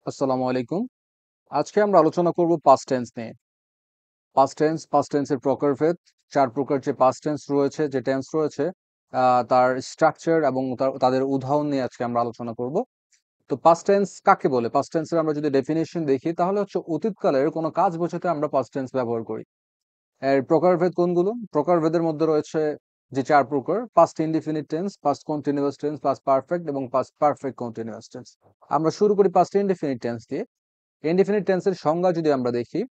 আসসালামু আলাইকুম। আজকে আমরা আলোচনা করব পাস্ট টেন্স নিয়ে। পাস্ট টেন্সের প্রকারভেদ, ৪ প্রকার যে পাস্ট টেন্স রয়েছে, যে টেন্স রয়েছে, তার স্ট্রাকচার এবং তাদের উদাহরণ নিয়ে আজকে আমরা আলোচনা করব। তো পাস্ট টেন্স কাকে বলে? পাস্ট টেন্সের আমরা যদি ডেফিনিশন দেখি তাহলে হচ্ছে অতীতকালের কোনো কাজ বোঝাতে আমরা পাস্ট টেন্স ব্যবহার করি। এর প্রকারভেদ কোনগুলো? প্রকারভেদের মধ্যে রয়েছে যে ৪ প্রকার: past indefinite tense, past continuous tense, past perfect এবং পাস্ট পারফেক্ট কন্টিনিউয়াস টেন্স। আমরা শুরু করি পাস্ট ইনডিফিনিট টেন্স দিয়ে। ইনডিফিনিট টেন্সের সংজ্ঞা যদি আমরা দেখি,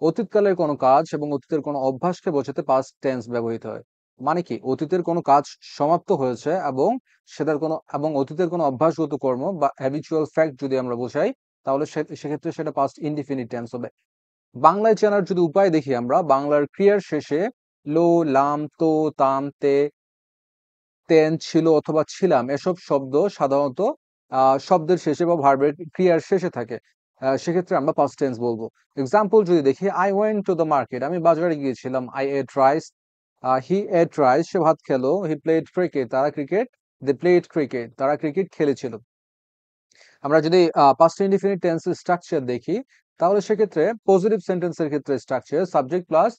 অতীতকালের কোনো কাজ এবং অতীতের কোনো অভ্যাসকে বোঝাতে পাস্ট টেন্স ব্যবহৃত হয়। মানে কি? অতীতের কোনো কাজ সমাপ্ত হয়েছে এবং অতীতের কোনো অভ্যাসগত কর্ম বা হ্যাবিচুয়াল ফ্যাক্ট যদি আমরা বোঝাই, তাহলে সেক্ষেত্রে সেটা পাস্ট ইনডিফিনিট টেন্স হবে। বাংলায় চেনার যদি উপায় দেখি, আমরা বাংলার ক্রিয়ার শেষে লো, লাম, তো, তাম, তে, তেন, ছিল অথবা ছিলাম এসব শব্দ সাধারণত শব্দের শেষে বা ভার্বের ক্রিয়ার শেষে থাকে। সেক্ষেত্রে আমরা পাস্ট টেন্স বলবো। এক্সাম্পল যদি দেখি, I went to the market, আমি বাজারে গিয়েছিলাম। I ate rice, he ate rice, সে ভাত খেলো। He played cricket, they played cricket, তারা ক্রিকেট খেলেছিল। আমরা যদি পাস্ট ইনডিফিনিট টেন্সের স্ট্রাকচার দেখি, তাহলে সেক্ষেত্রে পজিটিভ সেন্টেন্সের ক্ষেত্রে structure subject plus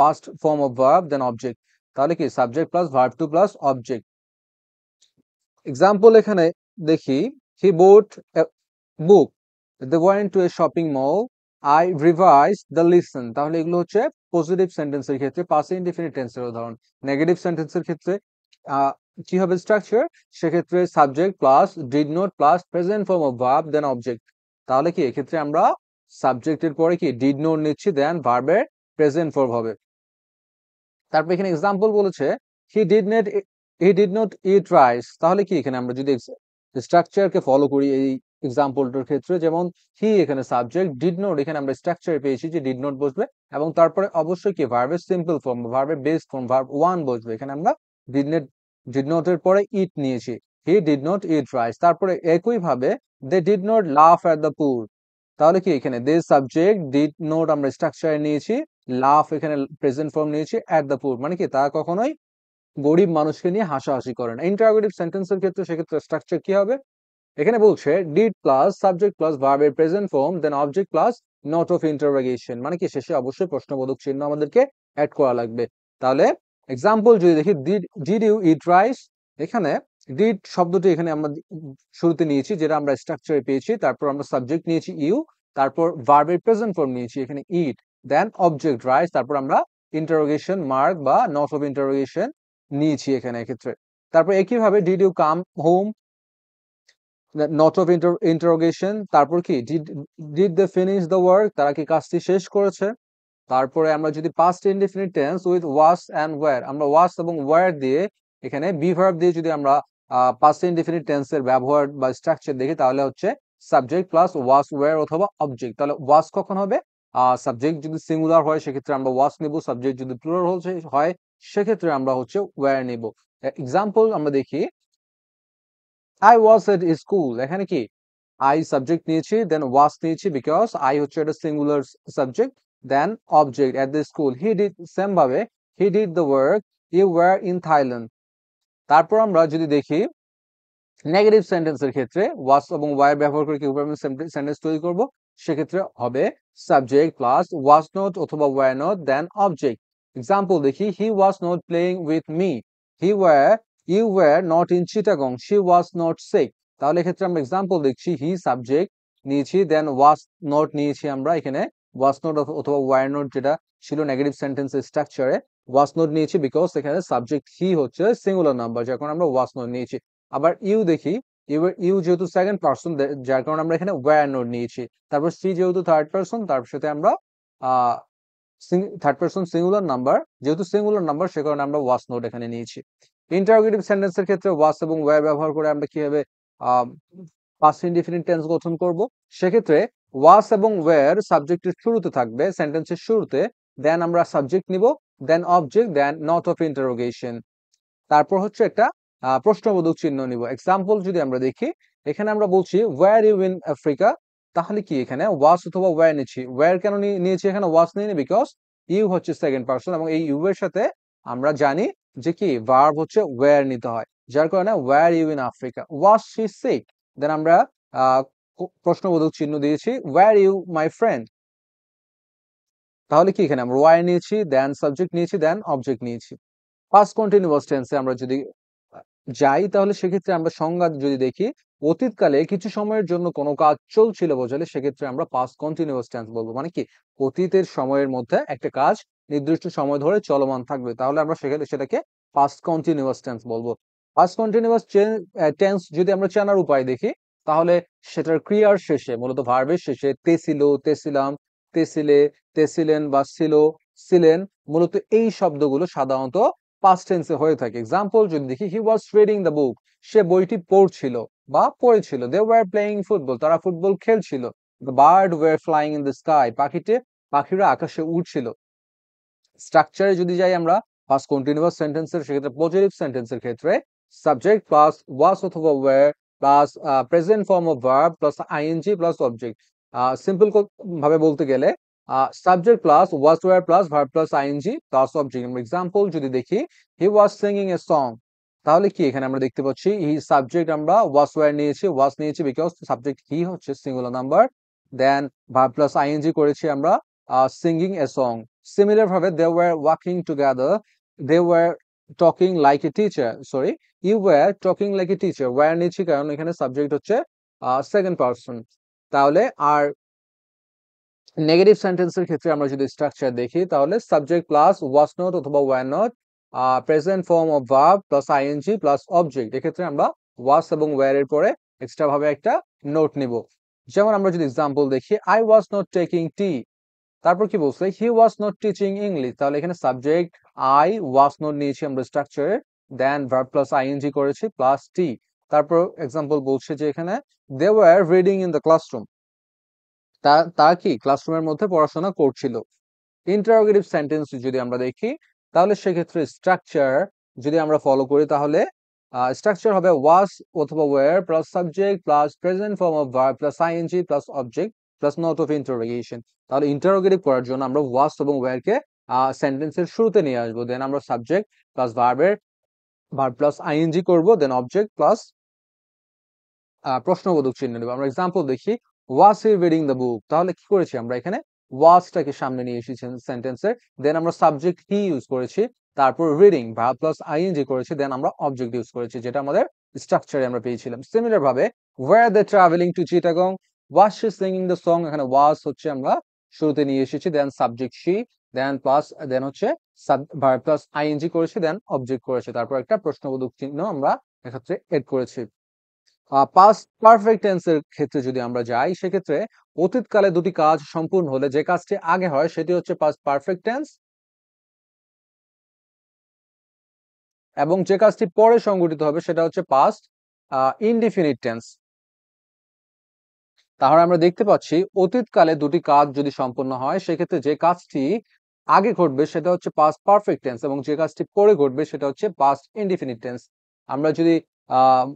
past form of verb then object. তাহলে কি subject plus verb two plus object. Example এখানে দেখি, he bought a book, they went to a shopping mall, I revise the lesson. তাহলে এগুলো হচ্ছে positive সেন্টেন্সের ক্ষেত্রে past indefinite টেন্সের উদাহরণ। নেগেটিভ সেন্টেন্সের ক্ষেত্রে আহ, কি হবে স্ট্রাকচার? সেক্ষেত্রে subject plus did not plus present form of verb then object. তাহলে কি এক্ষেত্রে আমরা সাবজেক্টের পরে কি ডিড নট নিচ্ছি, দেন ভার্বের প্রেজেন্ট ফর্ম হবে। তারপর এখানে এক্সাম্পল বলেছে, he did not he did not eat rice. তাহলে কি এখানে আমরা যদি স্ট্রাকচারকে ফলো করি এই এক্সাম্পলটার ক্ষেত্রে, যেমন হি এখানে সাবজেক্ট, ডিড নট এখানে আমরা স্ট্রাকচার পেয়েছি যে ডিড নট বসবে, এবং তারপরে অবশ্যই কি ভার্বের সিম্পল ফর্ম, ভার্বের বেস ফর্ম, ভার্ব ওয়ান বসবে। এখানে আমরা ডিড নট এর পরে ইট নিয়েছি, he did not eat rice. তারপরে একই ভাবে দে ডিড নট লাফ এট দ্য পুল। তাহলে কি এখানে দে সাবজেক্ট, ডিড নোট আমরা স্ট্রাকচারে নিয়েছি, লাফ এখানে প্রেজেন্ট ফর্ম নিয়েছি, অ্যাট দ্য পুর, মানে কি তারা কখনোই গরিব মানুষকে নিয়ে হাসাহাসি করে না। ইন্টারোগেটিভ সেন্টেন্সের ক্ষেত্রে সেক্ষেত্রে স্ট্রাকচার কি হবে? এখানে বলছে ডিড প্লাস সাবজেক্ট প্লাস ভার্বের present form then object plus note of interrogation, মানে কি শেষে অবশ্যই প্রশ্নবোধক চিহ্ন আমাদেরকে অ্যাড করা লাগবে। তাহলে এক্সাম্পল যদি দেখি, ডিড ইউ ইট রাইস, এখানে ডিড শব্দটি এখানে আমরা শুরুতে নিয়েছি, যেটা আমরা স্ট্রাকচারে পেয়েছি। তারপর আমরা সাবজেক্ট নিয়েছি ইউ, তারপর ভার্বের প্রেজেন্ট ফর্ম নিয়েছি এখানে ইট, দেন অবজেক্ট রাইস, তারপর আমরা ইন্টারোগেশন মার্ক বা নট অফ ইন্টারোগেশন নিয়েছি এখানে এক্ষেত্রে। তারপর একইভাবে did you come home, note of interrogation. তারপর কি did they finish the work, তারা কি কাজটি শেষ করেছে। তারপরে আমরা যদি past indefinite tense with was and were, আমরা ওয়াস এবং ওয়্যার দিয়ে এখানে বি ভার্ব দিয়ে যদি আমরা পাস্ট ইনডিফিনিট টেন্সের ব্যবহার বা স্ট্রাকচার দেখি, তাহলে হচ্ছে সাবজেক্ট প্লাস ওয়াস ওয়্যার অথবা অবজেক্ট। তাহলে ওয়াস কখন হবে? সাবজেক্ট যদি সিঙ্গুলার হয় সেক্ষেত্রে আমরা ওয়াস নিব, সাবজেক্ট যদি প্লুরাল হয় সেক্ষেত্রে আমরা হচ্ছে ওয়্যার নিব। এক্সাম্পল আমরা দেখি, আই ওয়াজ এট স্কুল, এখানে কি আই সাবজেক্ট নিয়েছি, দেন ওয়াস নিয়েছি, বিকজ আই হচ্ছে একটা singular subject, then object at the school. He did, same ভাবে he did the work, you were in Thailand. তারপর আমরা যদি দেখি নেগেটিভ সেন্টেন্সের ক্ষেত্রে ওয়াস এবং ওয়ার ব্যবহার করে কিভাবে সেন্টেন্স তৈরি করব, সেক্ষেত্রে হবে সাবজেক্ট প্লাস ওয়াজ নট অথবা were not then object. Example দেখি, he was not playing with me, he were you were not in Chittagong, she was not sick. তাহলে এক্ষেত্রে আমরা এক্সাম্পল দেখছি, হি সাবজেক্ট নিয়েছি, দেন ওয়াজ নট নিয়েছি আমরা এখানে, ওয়াজ নট অথবা ওয়্যার নট যেটা ছিল নেগেটিভ সেন্টেন্সের স্ট্রাকচারে, ওয়াজ নট নিয়েছি বিকজ এখানে সাবজেক্ট হি হচ্ছে সিঙ্গুলার নাম্বার, যার কারণে আমরা ওয়াজ নট নিয়েছি। আবার ইউ দেখি, ইউ যেহেতু সেকেন্ড পার্সন, যার কারণে আমরা এখানে ওয়্যার নোট নিয়েছি। তারপর সি যেহেতু থার্ড পার্সন, তার সাথে আমরা থার্ড পার্সন সিঙ্গুলার নাম্বার, যেহেতু সিঙ্গুলার নাম্বার সে কারণে আমরা ওয়াস নোট এখানে নিয়েছি। ইন্টারোগেটিভ সেন্টেন্সের ক্ষেত্রে ওয়াস এবং ওয়্যার ব্যবহার করে আমরা কিভাবে পাস্ট ইনডিফিনিট টেন্স গঠন করব, সেক্ষেত্রে ওয়াস এবং ওয়্যার সাবজেক্টের শুরুতে থাকবে, সেন্টেন্সের শুরুতে, দেন আমরা সাবজেক্ট নিব, then object, then note of interrogation. তারপর হচ্ছে একটা প্রশ্নবোধক চিহ্ন নিব। এক্সাম্পল যদি আমরা দেখি, এখানে আমরা বলছি ওয়্যার ইউ ইন আফ্রিকা, তাহলে কি এখানে ওয়াস অথবা ওয়্যার নিচ্ছি। ওয়্যার কেন নিয়েছি এখানে ওয়াস নিয়ে, বিকজ ইউ হচ্ছে সেকেন্ড পার্সন এবং এই ইউ এর সাথে আমরা জানি যে কি ভার্ব হচ্ছে ওয়্যার নিতে হয়, যার কারণে were you in Africa, was she sick. Then আমরা প্রশ্নবোধক চিহ্ন দিয়েছি, ওয়্যার ইউ মাই ফ্রেন্ড। তাহলে কি এখানে আমরা ওয়ার নিয়েছি, দেন সাবজেক্ট নিয়েছি, দেন অবজেক্ট নিয়েছি। পাস্ট কন্টিনিউয়াস টেন্সে আমরা যদি যাই তাহলে সেক্ষেত্রে আমরা সংজ্ঞা যদি দেখি, অতীতকালে কিছু সময়ের জন্য কোনো কাজ চলছিল বোঝালে সেক্ষেত্রে আমরা পাস্ট কন্টিনিউয়াস টেন্স বলবো। মানে কি, অতীতের সময়ের মধ্যে একটা কাজ নির্দিষ্ট সময় ধরে চলমান থাকবে, তাহলে আমরা সেখানে সেটাকে পাস্ট কন্টিনিউয়াস টেন্স বলবো। পাস্ট কন্টিনিউয়াস টেন্স যদি আমরা চেনার উপায় দেখি, তাহলে সেটার ক্রিয়ার শেষে, মূলত ভার্বের শেষে তেছিল, তেছিলাম, তেছিলে, তেছিলেন বা ছিল, ছিলেন, মূলত এই শব্দগুলো সাধারণত পাস্ট টেন্সে হয়ে থাকে। এক্সাম্পল যদি দেখি, হি ওয়াজ রিডিং দ্য বুক, সে বইটি পড়ছিল বা পড়েছিল। দে ওয়ার প্লেইং ফুটবল, তারা ফুটবল খেলছিল। The bird were flying in the sky, পাখিরা আকাশে উড়ছিল। স্ট্রাকচারে যদি যাই আমরা পাস্ট কন্টিনিউয়াস সেন্টেন্সের, সেক্ষেত্রে পজিটিভ সেন্টেন্সের ক্ষেত্রে সাবজেক্ট প্লাস ওয়াজ অথবা were plus present form of verb plus ING plus object. Simple ভাবে বলতে গেলে subject plus was were plus verb plus ING plus object. Example যদি দেখি, he was singing a song, তাহলে কি এখানে আমরা দেখতে পাচ্ছি হি সাবজেক্ট আমরা ওয়াজ ওয়্যার নিয়েছি, ওয়াজ নিয়েছি বিকজ সাবজেক্ট হি হচ্ছে singular number, then verb plus ING করেছি আমরা সিঙ্গিং এ সং। সিমিলার ভাবে they were walking together, they were talking like a teacher, sorry, you were talking like a teacher, were নিচ্ছি কারণ এখানে subject হচ্ছে second person. তাহলে আর negative সেন্টেন্সের ক্ষেত্রে আমরা যদি স্ট্রাকচার দেখি, তাহলে সাবজেক্ট প্লাস ওয়াজ নট অথবা were not, present form of verb plus ING plus object. এক্ষেত্রে আমরা ওয়াজ এবং ওয়্যার এর পরে এক্সট্রা ভাবে একটা নোট নিব। যেমন আমরা যদি এক্সাম্পল দেখি, I was not taking tea, তারপর কি বলছে, he was not teaching English, তাহলে এখানে সাবজেক্ট আই, ওয়াজ নট নিয়েছি আমরা স্ট্রাকচারে, দেন ভার্ব প্লাস আইএনজি করেছি প্লাস টি। তারপর এক্সাম্পল বলছে যে এখানে they were reading in the classroom, তারা কি ক্লাসরুমের মধ্যে পড়াশোনা করছিল। ইন্টারোগেটিভ সেন্টেন্স যদি আমরা দেখি, তাহলে সেক্ষেত্রে স্ট্রাকচার যদি আমরা ফলো করি, তাহলে স্ট্রাকচার হবে ওয়াজ অথবা were plus subject plus present form of verb plus ING plus object plus note of interrogation. তাহলে ইন্টারোগেটিভ করার জন্য আমরা ওয়াজ এবং ওয়্যারকে সেন্টেন্সের শুরুতে নিয়ে আসবো, দেন আমরা subject plus verb plus ING করবো, দেন অবজেক্ট প্লাস প্রশ্নবোধক চিহ্ন নেব। আমরা এক্সাম্পল দেখি, ওয়াজ হি রিডিং দ্য বুক, তাহলে কি করেছি আমরা এখানে ওয়াজটাকে সামনে নিয়ে এসেছি সেন্টেন্সের, দেন আমরা সাবজেক্ট হি ইউজ করেছি, তারপর রিডিং ভার্ব প্লাস আইএনজি করেছি, দেন আমরা অবজেক্ট ইউজ করেছি, যেটা আমাদের স্ট্রাকচারে আমরা পেয়েছিলাম। সিমিলার ভাবে were they traveling to Chittagong, was she singing the song, এখানে ওয়াজ হচ্ছে আমরা শুরুতে নিয়ে এসেছি, দেন সাবজেক্ট শি, দেন হচ্ছে ভার্ব প্লাস আইএনজি করেছি, দেন অবজেক্ট করেছি, তারপর একটা প্রশ্নবোধক চিহ্ন আমরা এক্ষেত্রে এড করেছি। পাস্ট পারফেক্ট টেন্সের ক্ষেত্রে যদি আমরা যাই, সেক্ষেত্রে অতীতকালে দুটি কাজ সম্পূর্ণ হলে যে কাজটি আগে হয় সেটি হচ্ছে পাস্ট পারফেক্ট টেন্স, এবং যে কাজটি পরে সংঘটিত হবে সেটা হচ্ছে পাস্ট ইনডিফিনিট টেন্স। তাহলে আমরা দেখতে পাচ্ছি অতীতকালে দুটি কাজ যদি সম্পন্ন হয় সেক্ষেত্রে যে কাজটি আগে ঘটবে সেটা হচ্ছে পাস্ট পারফেক্ট টেন্স, এবং যে কাজটি পরে ঘটবে সেটা হচ্ছে পাস্ট ইনডিফিনিট টেন্স। আমরা যদি আহ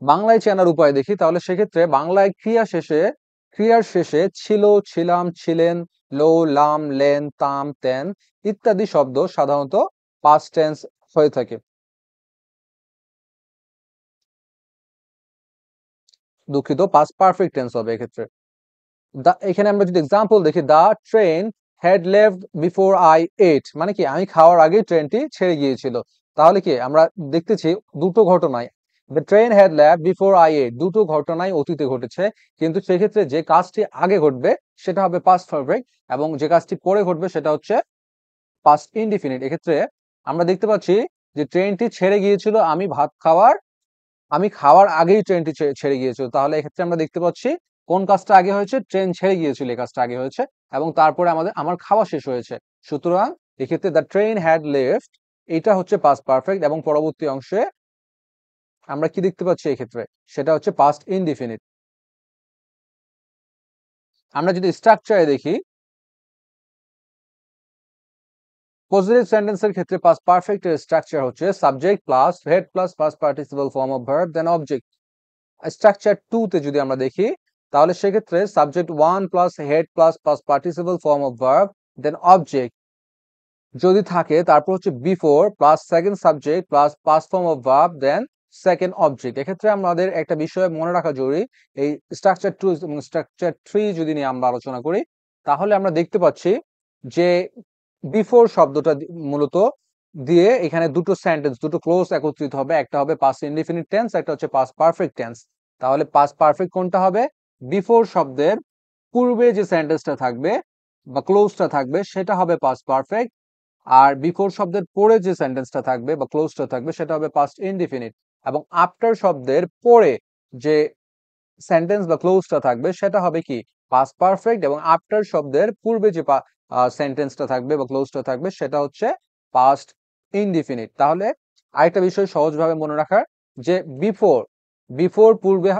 বাংলায় চেনার উপায় দেখি, তাহলে সেক্ষেত্রে বাংলায় ক্রিয়ার শেষে ছিল, ছিলাম, ছিলেন, লো, লাম, লেন, তাম, তেন ইত্যাদি শব্দ সাধারণত পাস্ট টেন্স হয়ে থাকে। দুঃখিত, পাস্ট পারফেক্ট টেন্স হবে এক্ষেত্রে। এখানে আমরা যদি এক্সাম্পল দেখি, the train had left before I ate, মানে কি আমি খাওয়ার আগে ট্রেনটি ছেড়ে গিয়েছিল। তাহলে কি আমরা দেখতেছি দুটো ঘটনায়, the train had left before I এট, দুটো ঘটনায় অতীতে ঘটেছে, কিন্তু সেক্ষেত্রে যে কাজটি আগে ঘটবে সেটা হবে পাস্ট পারফেক্ট, এবং যে কাজটি পরে ঘটবে সেটা হচ্ছে পাস্ট ইনডিফিনিট। এক্ষেত্রে আমরা দেখতে পাচ্ছি যে ট্রেনটি ছেড়ে গিয়েছিল আমি খাওয়ার আগেই ট্রেনটি ছেড়ে গিয়েছিল, তাহলে এক্ষেত্রে আমরা দেখতে পাচ্ছি কোন কাজটা আগে হয়েছে, ট্রেন ছেড়ে গিয়েছিল এই কাজটা আগে হয়েছে, এবং তারপরে আমার খাওয়া শেষ হয়েছে। সুতরাং এক্ষেত্রে দ্য ট্রেন হ্যাড লেফট, এটা হচ্ছে পাস্ট পারফেক্ট, এবং পরবর্তী অংশে আমরা কি দেখতে পাচ্ছি এক্ষেত্রে, সেটা হচ্ছে পাস্ট ইনডিফিনিট। আমরা যদি স্ট্রাকচারে দেখি, পজিটিভ সেন্টেন্সের ক্ষেত্রে পাস্ট পারফেক্টের স্ট্রাকচার হচ্ছে subject plus had plus past participle form of verb then object. Structure 2 তে যদি আমরা দেখি, তাহলে সেক্ষেত্রে subject 1 plus had plus past participle form of verb then object যদি থাকে, তারপর হচ্ছে before plus second subject plus past form of verb then second object. এক্ষেত্রে আমাদের একটা বিষয় মনে রাখা জরুরি, এই স্ট্রাকচার 2 এবং স্ট্রাকচার 3 যদি নিয়ে আমরা আলোচনা করি, তাহলে আমরা দেখতে পাচ্ছি যে বিফোর শব্দটা মূলত দিয়ে এখানে দুটো সেন্টেন্স, দুটো ক্লোজ একত্রিত হবে। একটা হবে পাস্ট ইনডিফিনিট টেন্স, একটা হচ্ছে পাস্ট পারফেক্ট টেন্স। তাহলে পাস্ট পারফেক্ট কোনটা হবে? বিফোর শব্দের পূর্বে যে সেন্টেন্সটা থাকবে বা ক্লোজটা থাকবে সেটা হবে পাস্ট পারফেক্ট, আর বিফোর শব্দের পরে যে সেন্টেন্সটা থাকবে বা ক্লোজটা থাকবে সেটা হবে পাস্ট ইনডিফিনিট, এবং আফটার শব্দের পরে যে সেন্টেন্স বা ক্লোজটা থাকবে সেটা হবে কি? পাস্ট পারফেক্ট, এবং আফটার শব্দের পূর্বে যে সেন্টেন্সটা থাকবে বা ক্লোজটা থাকবে সেটা হচ্ছে পাস্ট ইনডিফিনিট। তাহলে আরেকটা বিষয় সহজভাবে মনে রাখার, যে বিফোর, বিফোর পূর্বে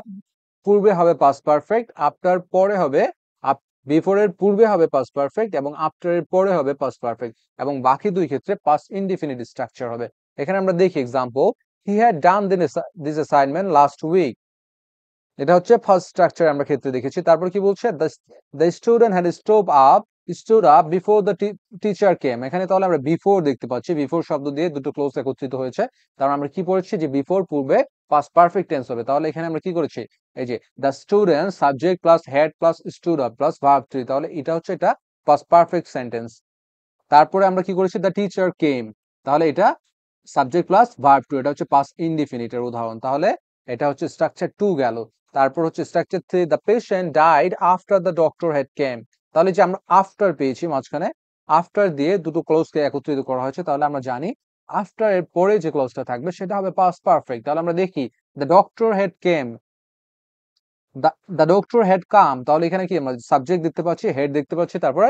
পূর্বে হবে পাস্ট পারফেক্ট, আফটার পরে হবে, বিফোর এর পূর্বে হবে পাস্ট পারফেক্ট এবং আফটার এর পরে হবে পাস্ট পারফেক্ট, এবং বাকি দুই ক্ষেত্রে পাস্ট ইনডিফিনিট স্ট্রাকচার হবে। এখানে আমরা দেখি example, he had done this assignment last week. এটা হচ্ছে ফার্স্ট স্ট্রাকচার আমরা ক্ষেত্রে দেখেছি। তারপর কি বলছে? The student had stood up before the teacher came. এখানে তাহলে আমরা বিফোর দেখতে পাচ্ছি, বিফোর শব্দ দিয়ে দুটো ক্লোজ একত্রিত হয়েছে। তারপর আমরা কি পড়েছি? যে বিফোর পূর্বে পাস্ট পারফেক্ট টেন্স হবে। তাহলে এখানে আমরা কি করেছি? এই যে the student subject plus had plus stood up plus verb 3, তাহলে এটা হচ্ছে এটা পাস্ট পারফেক্ট সেন্টেন্স। তারপরে আমরা কি করেছি? দ্য টিচার কেম, তাহলে এটা সাবজেক্ট প্লাস ভার্ব 2, এটা হচ্ছে পাস্ট ইনডিফিনিটের উদাহরণ। তাহলে এটা হচ্ছে স্ট্রাকচার 2 গেল। তারপর হচ্ছে structure 3, the patient died after the doctor had came. তাহলে যে আমরা আফটার পেয়েছি মাঝখানে, আফটার দিয়ে দুটো ক্লোজকে একত্রিত করা হয়েছে, তাহলে আমরা জানি আফটার এর পরে যে ক্লোজটা থাকবে সেটা হবে পাস্ট পারফেক্ট। তাহলে আমরা দেখি the doctor had came, the doctor had come, তাহলে এখানে কি আমরা সাবজেক্ট দেখতে পাচ্ছি, হেড দেখতে পাচ্ছি, তারপরে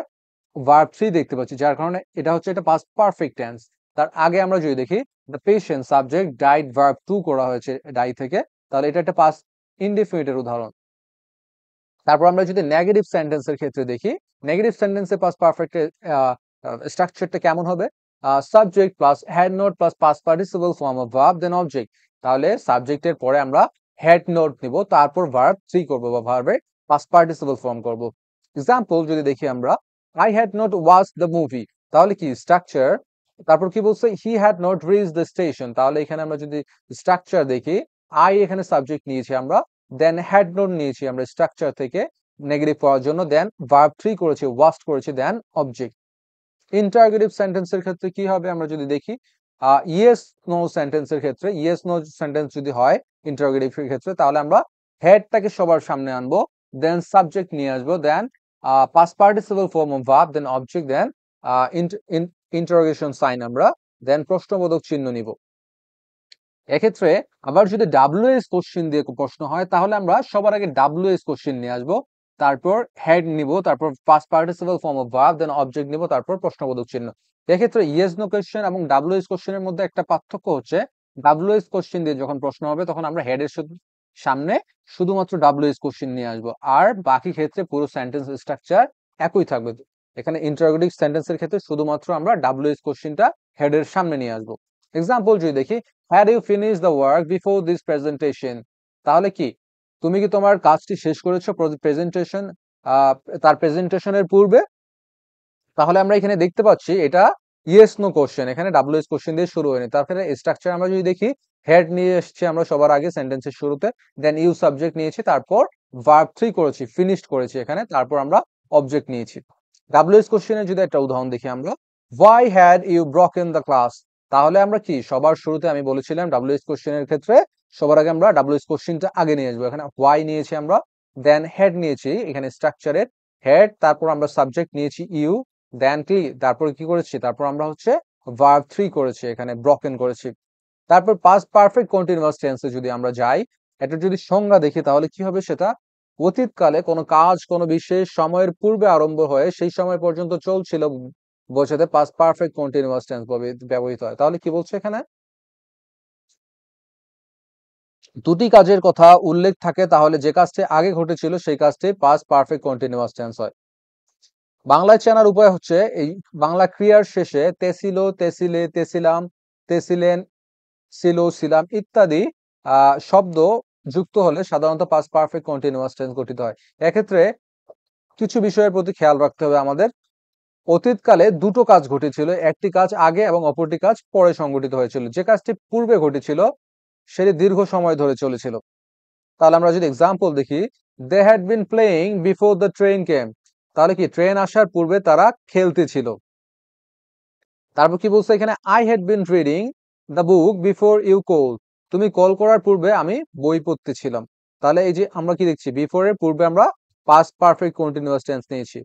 ভার্ব 3 দেখতে পাচ্ছি, যার কারণে এটা হচ্ছে এটা পাস্ট পারফেক্ট টেন্স। তার আগে আমরা যদি দেখি the patient subject died verb 2 করা হয়েছে ডাই থেকে, তাহলে এটা একটা পাস্ট ইনডিফিনিটের উদাহরণ। তারপর আমরা যদি নেগেটিভ সেন্টেন্সের ক্ষেত্রে দেখি, নেগেটিভ সেন্টেন্সে পাস্ট পারফেক্ট স্ট্রাকচারটা কেমন হবে? Subject plus had not plus past participle form of verb then object. তাহলে সাবজেক্টের পরে আমরা হ্যাড নোট নিব, তারপর ভার্ব 3 করব বা ভার্বের পাস্ট পার্টিসিপল ফর্ম করব। এক্সাম্পল যদি দেখি আমরা, I had not watch the movie, তাহলে কি স্ট্রাকচার, তারপর কি বলছে? হি had not reach the station, তাহলে এখানে আমরা যদি স্ট্রাকচার দেখি, আই এখানে সাবজেক্ট নিয়েছি আমরা, দেন হ্যাড নোট নিয়েছি আমরা স্ট্রাকচার থেকে নেগেটিভ পাওয়ার জন্য, দেন ভার্ব 3 করেছি, ওয়াস্ট করেছি, দেন অবজেক্ট। ইন্টারোগেটিভ সেন্টেন্সের ক্ষেত্রে কি হবে আমরা যদি দেখি, ইয়েস নো সেন্টেন্সের ক্ষেত্রে, ইয়েস নো সেন্টেন্স যদি হয় ইন্টারোগেটিভ এর ক্ষেত্রে, তাহলে আমরা হেডটাকে সবার সামনে আনবো, দেন সাবজেক্ট নিয়ে আসবো, then past participle form of verb, then object, then interrogation sign আমরা, দেন প্রশ্নবোধক চিহ্ন নিব। এক্ষেত্রে আবার যদি ডাব্লিউএস কোশ্চেন দিয়ে প্রশ্ন হয়, তাহলে আমরা সবার আগে ডাব্লিউএস কোশ্চেন নিয়ে আসবো, তারপর হেড নিব, তারপর past participle form of verb, then object নিব, তারপর প্রশ্নবোধক চিহ্ন। এক্ষেত্রে ইয়েস নো কোশ্চেন এবং ডাব্লিউএস কোশ্চেনের মধ্যে একটা পার্থক্য হচ্ছে, ডাব্লিউএস কোশ্চেন দিয়ে যখন প্রশ্ন হবে তখন আমরা হেডের সামনে শুধুমাত্র ডাব্লিউএস কোশ্চেন নিয়ে আসবো, আর বাকি ক্ষেত্রে পুরো সেন্টেন্স স্ট্রাকচার একই থাকবে। এখানে ইন্টারোগেটিভ সেন্টেন্সের ক্ষেত্রে শুধুমাত্র আমরা ডাব্লিউএস কোশ্চেনটা হেডের সামনে নিয়ে আসবো। এক্সাম্পল যদি দেখি, had you finish the work before this presentation, তাহলে কি তুমি কি তোমার কাজটি শেষ করেছো প্রেজেন্টেশন, তার প্রেজেন্টেশনের পূর্বে? তাহলে আমরা এখানে দেখতে পাচ্ছি এটা ইয়েস নো কোশ্চেন, এখানে ডাব্লিউএস কোশ্চেন দিয়ে শুরু হয়নি। তারপরে স্ট্রাকচার আমরা যদি দেখি, হেড নিয়ে এসেছি আমরা সবার আগে সেন্টেন্সের শুরুতে, দেন ইউ সাবজেক্ট নিয়েছি, তারপর ভার্ব 3 করেছি, ফিনিশড করেছি এখানে, তারপর আমরা অবজেক্ট নিয়েছি। ডাব্লিউএস কোশ্চেনের যদি একটা উদাহরণ দেখি আমরা, why had you broken the class, তাহলে আমরা কি সবার শুরুতে আমি বলেছিলাম ডাব্লিউএস কোশ্চেনের ক্ষেত্রে সবার আগে আমরা ডাব্লিউএস কোশ্চেনটা আগে নিয়ে আসবো। এখানে হোয়াই নিয়েছি আমরা, দেন হেড নিয়েছি এখানে স্ট্রাকচারের হেড, তারপর আমরা সাবজেক্ট নিয়েছি ইউ, দেন কি তারপর কি করেছি? তারপর আমরা হচ্ছে ভার্ব 3 করেছি, এখানে ব্রকেন করেছি। তারপর পাস্ট পারফেক্ট কন্টিনিউয়াস টেন্সে যদি আমরা যাই, এটা যদি সংজ্ঞা দেখি তাহলে কি হবে সেটা? অতীতকালে কোনো কাজ কোনো বিশেষ সময়ের পূর্বে আরম্ভ হয়ে সেই সময় পর্যন্ত চলছিল বোঝাতে পাস্ট পারফেক্ট কন্টিনিউয়াস টেন্স ব্যবহৃত হয়। তাহলে কি বলছে এখানে? দুটি কাজের কথা উল্লেখ থাকে, তাহলে যে কাজটি আগে ঘটেছিল সেই কাজটি পাস্ট পারফেক্ট কন্টিনিউয়াস টেন্স হয়। বাংলায় চেনার উপায় হচ্ছে, এই বাংলা ক্রিয়ার শেষে তেছিল, তেছিলে, তেছিলাম, তেছিলেন, ছিল, ছিলাম ইত্যাদি শব্দ যুক্ত হলে সাধারণত পাস্ট পারফেক্ট কন্টিনিউয়াস টেন্স গঠিত হয়। এক্ষেত্রে কিছু বিষয়ের প্রতি খেয়াল রাখতে হবে আমাদের। অতীতকালে দুটো কাজ ঘটেছিল, একটি কাজ আগে এবং অপরটি কাজ পরে সংঘটিত হয়েছিল। যে কাজটি পূর্বে ঘটেছিল সেটি দীর্ঘ সময় ধরে চলেছিল। তাহলে আমরা যদি এক্সাম্পল দেখি, they had been playing before the train came, তাহলে কি ট্রেন আসার পূর্বে তারা খেলতেছিল। তারপর কি বলছে এখানে, I had been reading the book before you call, তুমি কল করার পূর্বে আমি বই পড়তেছিলাম। তাহলে এই যে আমরা কি দেখছি, বিফোর এর পূর্বে আমরা পাস্ট পারফেক্ট কন্টিনিউয়াস টেন্স নিয়েছি।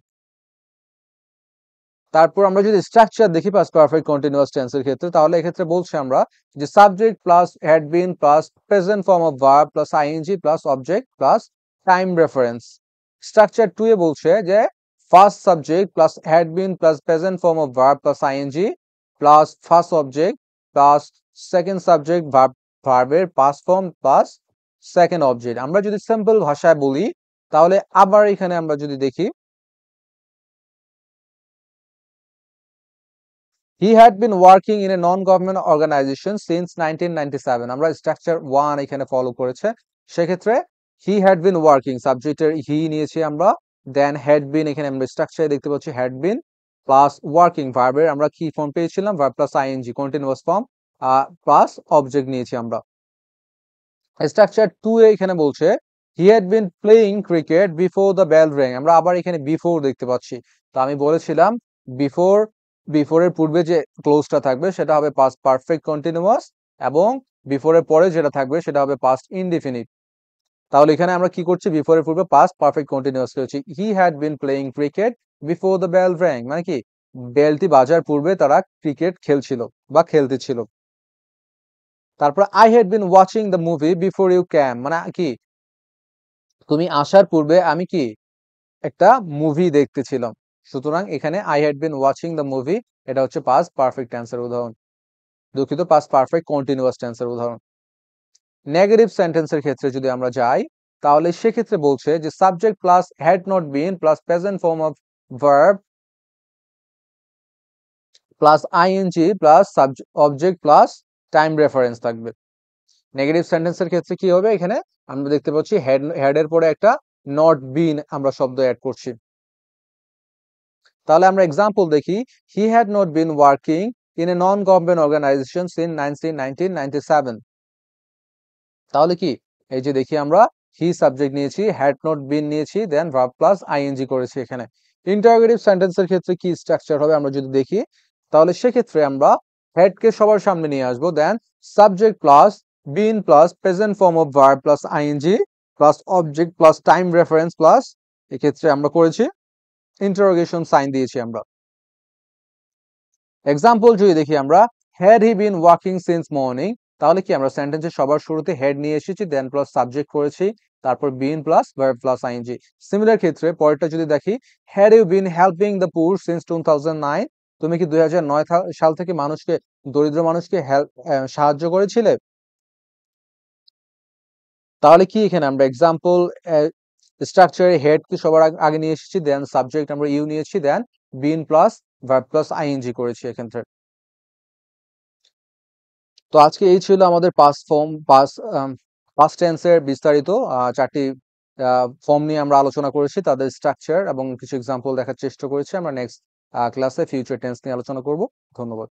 তারপর আমরা যদি স্ট্রাকচার দেখি পাস্ট পারফেক্ট কন্টিনিউয়াস টেন্সের ক্ষেত্রে, তাহলে এক্ষেত্রে বলছে আমরা যে subject plus had been plus present form of verb plus ING plus object plus time reference. Structure 2 এ বলছে যে first subject plus had been plus present form of verb plus ING plus first object plus second subject ভার্বের past form plus second object. আমরা যদি simple ভাষায় বলি, তাহলে আবার এখানে আমরা যদি দেখি, He had been working in a non-government organization since 1997. আমরা স্ট্রাকচার 1 এখানে ফলো করেছে। সেক্ষেত্রে he had been working, সাবজেক্টের he নিয়েছি আমরা, দেন had been, এখানে আমরা স্ট্রাকচারে দেখতে পাচ্ছি had been প্লাস ওয়ার্কিং ভার্বের আমরা কি ফর্ম পেয়েছিলাম, verb plus ING continuous form plus object নিয়েছি আমরা। স্ট্রাকচার 2 এ এখানে বলছে he had been playing cricket before the bell rang, আমরা আবার এখানে বিফোর দেখতে পাচ্ছি। তো আমি বলেছিলাম বিফোর, বিফোরের পূর্বে যে ক্লোজটা থাকবে সেটা হবে পাস্ট পারফেক্ট কন্টিনিউয়াস, এবং বিফোরের পরে যেটা থাকবে সেটা হবে পাস্ট ইনডিফিনিট। তাহলে এখানে আমরা কি করছি, বিফোরের পূর্বে পাস্ট পারফেক্ট কন্টিনিউয়াস করছি। He had been playing cricket before the bell rang, মানে কি বেলটি বাজার পূর্বে তারা ক্রিকেট খেলছিল বা খেলতেছিল। তারপর I had been watching the movie before you came, মানে কি তুমি আসার পূর্বে আমি কি একটা মুভি দেখতেছিলাম। সুতরাং এখানে I had been watching the movie, এটা হচ্ছে পাস্ট পারফেক্ট টেন্সের উদাহরণ, দুঃখিত পাস্ট পারফেক্ট কন্টিনিউয়াস টেন্সের উদাহরণ। নেগেটিভ সেন্টেন্সের ক্ষেত্রে যদি আমরা যাই, তাহলে সেক্ষেত্রে বলছে যে subject plus had not been plus present form of verb plus ING plus object plus time reference থাকবে। নেগেটিভ সেন্টেন্সের ক্ষেত্রে কি হবে, এখানে আমরা দেখতে পাচ্ছি হ্যাড এর পরে একটা নট বিন আমরা শব্দ অ্যাড করছি। তাহলে আমরা এক্সাম্পল দেখি, he had not been working in a non government organization since 1997। তাহলে কি এই যে দেখি আমরা হি সাবজেক্ট নিয়েছি, হ্যাড নট বিন নিয়েছি, দেন ভার্ব প্লাস আইএনজি করেছি। এখানে ইন্টারোগেটিভ সেন্টেন্সের ক্ষেত্রে কি স্ট্রাকচার হবে আমরা যদি দেখি, তাহলে সেক্ষেত্রে আমরা হেড কে সবার সামনে নিয়ে আসবো, then subject plus been plus present form of verb plus ING plus object plus time reference plus এক্ষেত্রে আমরা করেছি ইন্টারোগেশন সাইন দিয়েছি আমরা। এক্সাম্পল যদি দেখি আমরা, had he been walking since morning, তাহলে কি আমরা সেন্টেন্সের সবার শুরুতে হেড নিয়ে এসেছি, দেন প্লাস সাবজেক্ট করেছি, তারপর been plus verb plus ING. Similar ক্ষেত্রে পরেরটা যদি দেখি, had you been helping the poor since 2009, তুমি কি 2009 সাল থেকে মানুষকে, দরিদ্র মানুষকে সাহায্য করেছিলে। তাহলে কি এখানে আমরা এক্সাম্পল স্ট্রাকচারে হেড কি সবার আগে নিয়ে এসেছি, দেন সাবজেক্ট আমরা ইউ নিয়েছি, then been plus verb plus ING করেছি এক্ষেত্রে। তো আজকে এই ছিল আমাদের পাস্ট টেন্সের বিস্তারিত 4টি ফর্ম নিয়ে আমরা আলোচনা করেছি, তাদের স্ট্রাকচার এবং কিছু এক্সাম্পল দেখার চেষ্টা করেছি। আমরা নেক্সট ক্লাসে ফিউচার টেন্স নিয়ে আলোচনা করব। ধন্যবাদ।